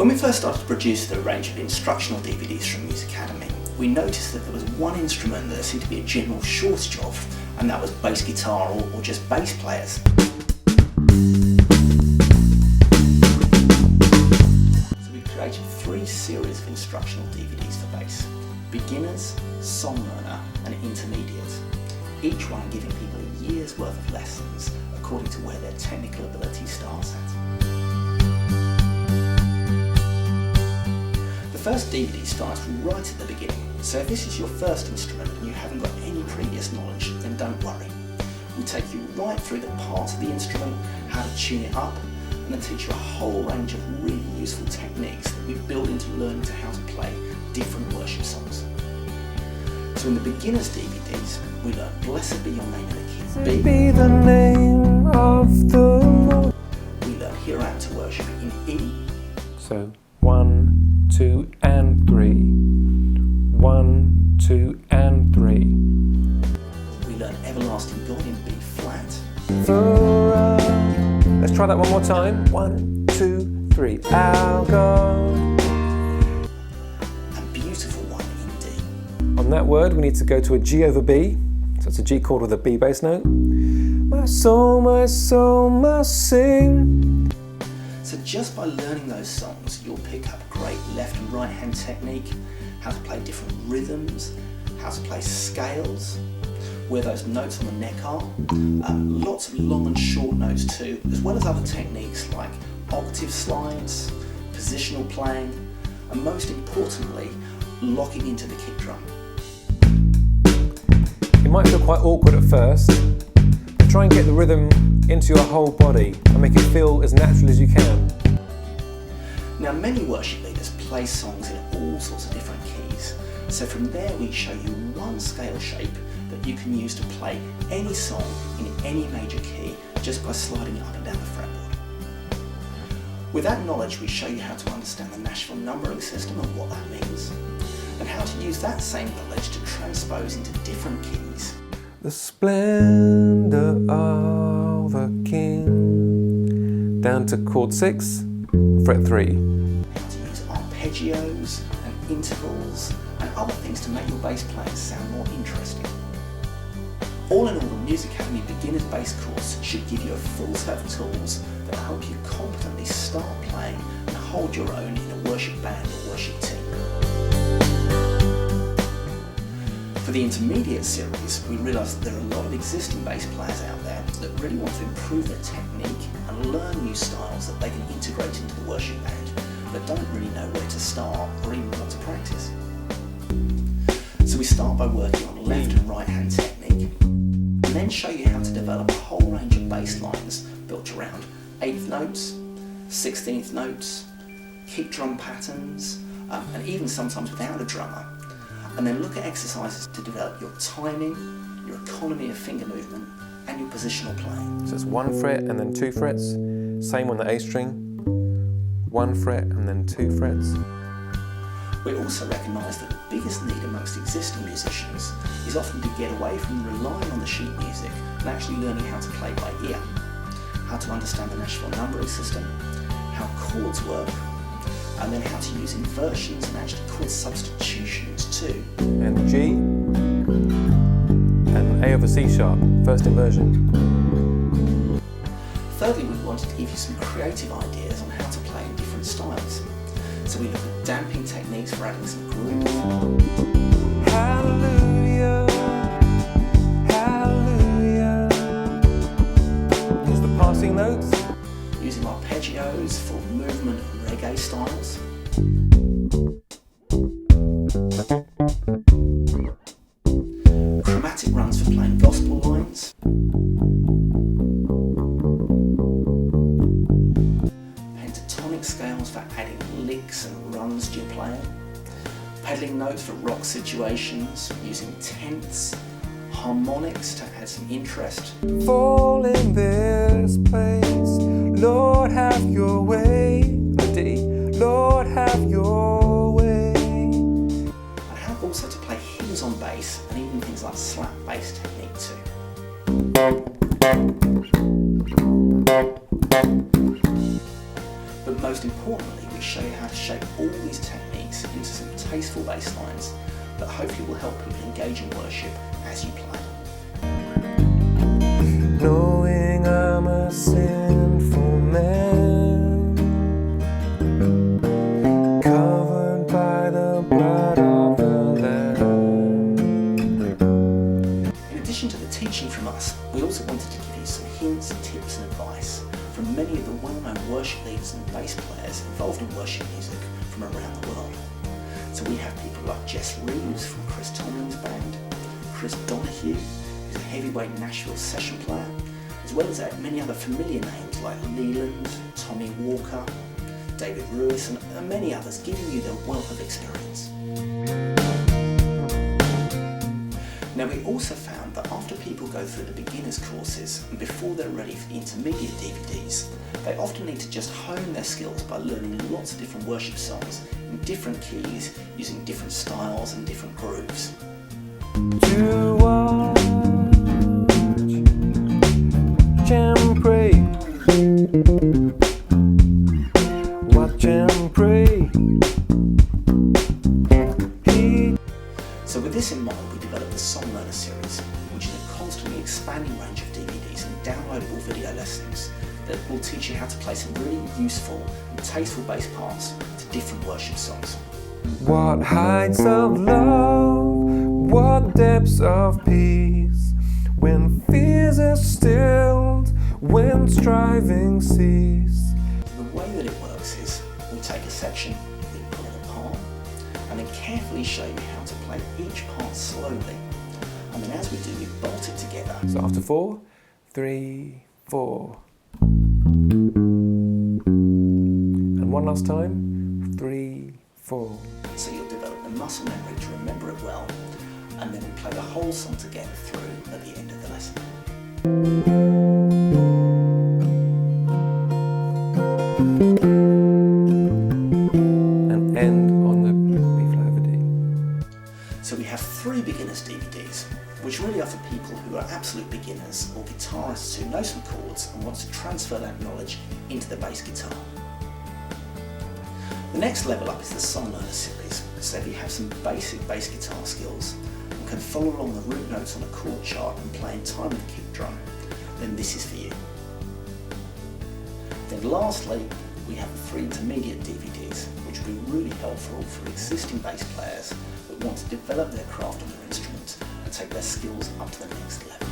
When we first started to produce the range of instructional DVDs from Musicademy, we noticed that there was one instrument that there seemed to be a general shortage of, and that was bass guitar or just bass players. So we created 3 series of instructional DVDs for bass: beginners, song learner and intermediate, each one giving people a year's worth of lessons according to where their technical ability starts at. The first DVD starts right at the beginning, so if this is your first instrument and you haven't got any previous knowledge, then don't worry. We'll take you right through the parts of the instrument, how to tune it up, and then teach you a whole range of really useful techniques that we've built into learning how to play different worship songs. So in the beginners DVDs, we learn Blessed Be Your Name in the key B. The name of the Lord. We learn Here I Am to Worship in E. So 1, 2 and 3. 1, 2 and 3. We learn Everlasting God in B flat. Let's try that one more time. 1, 2, 3. Our God. And Beautiful One in D. On that word, we need to go to a G over B. So it's a G chord with a B bass note. My soul must sing. So just by learning those songs, you'll pick up great left and right hand technique, how to play different rhythms, how to play scales, where those notes on the neck are, lots of long and short notes too, as well as other techniques like octave slides, positional playing, and most importantly, locking into the kick drum. It might feel quite awkward at first, but try and get the rhythm into your whole body and make it feel as natural as you can. Now, many worship leaders play songs in all sorts of different keys, so from there we show you one scale shape that you can use to play any song in any major key just by sliding it up and down the fretboard. With that knowledge, we show you how to understand the Nashville numbering system and what that means, and how to use that same knowledge to transpose into different keys. The splendor of a king. Down to chord 6, fret 3. How to use arpeggios and intervals and other things to make your bass playing sound more interesting. All in all, the Musicademy Beginner's Bass course should give you a full set of tools that will help you confidently start playing and hold your own in a worship band or worship team. For the intermediate series, we realised that there are a lot of existing bass players out there that really want to improve their technique and learn new styles that they can integrate into the worship band, but don't really know where to start or even what to practice. So we start by working on left and right hand technique, and then show you how to develop a whole range of bass lines built around 8th notes, 16th notes, kick drum patterns, and even sometimes without a drummer. And then look at exercises to develop your timing, your economy of finger movement, and your positional playing. So it's 1 fret and then 2 frets. Same on the A string. 1 fret and then 2 frets. We also recognise that the biggest need amongst existing musicians is often to get away from relying on the sheet music and actually learning how to play by ear, how to understand the Nashville numbering system, how chords work, and then how to use inversions and actually chord substitutions too. And G and A over C sharp, first inversion. Thirdly, we wanted to give you some creative ideas on how to play in different styles. So we look at damping techniques for adding some groove. Hallelujah, hallelujah. Here's the passing notes. Using arpeggios for movement and reggae styles. Chromatic runs for playing gospel lines. Pentatonic scales for adding licks and runs to your playing. Pedaling notes for rock situations, using tenths, harmonics to add some interest. Fall in this place, Lord have your way. D, Lord have your way. And how also to play hymns on bass and even things like slap bass technique too. But most importantly, we we show you how to shape all these techniques into some tasteful bass lines that hopefully will help people engage in worship as you play. Knowing I'm a sinful man, covered by the blood of the Lamb. In addition to the teaching from us, we also wanted to give you some hints, tips and advice from many of the well-known worship leaders and bass players involved in worship music from around the world. So we have people like Jess Reeves from Chris Tomlin's band, Chris Donahue, who's a heavyweight Nashville session player, as well as many other familiar names like Leland, Tommy Walker, David Ruiz and many others, giving you their wealth of experience. Now we also found that after people go through the beginners courses and before they're ready for the intermediate DVDs, they often need to just hone their skills by learning lots of different worship songs in different keys, using different styles and different grooves. To watch and pray, watch and pray. So with this in mind, we developed the Song Learner series, which is a constantly expanding range of DVDs and downloadable video lessons that will teach you how to play some really useful and tasteful bass parts to different worship songs. What heights of love, what depths of peace, when fears are stilled, when striving cease. The way that it works is we take a section, we pull it apart, and then carefully show you how to play each part slowly. And then as we do, we bolt it together. So after 4, 3, 4. And one last time, 3, 4. So you'll develop the muscle memory to remember it well, and then we play the whole song together through at the end of the lesson. And end on the B flat over D. So we have 3 beginners DVDs, which really are for people who are absolute beginners or guitarists who know some chords and want to transfer that knowledge into the bass guitar. The next level up is the Song Learner series, so if you have some basic bass guitar skills and can follow along the root notes on a chord chart and play in time with the kick drum, then this is for you. Then lastly, we have the 3 intermediate DVDs, which will be really helpful for existing bass players that want to develop their craft on their instrument and take their skills up to the next level.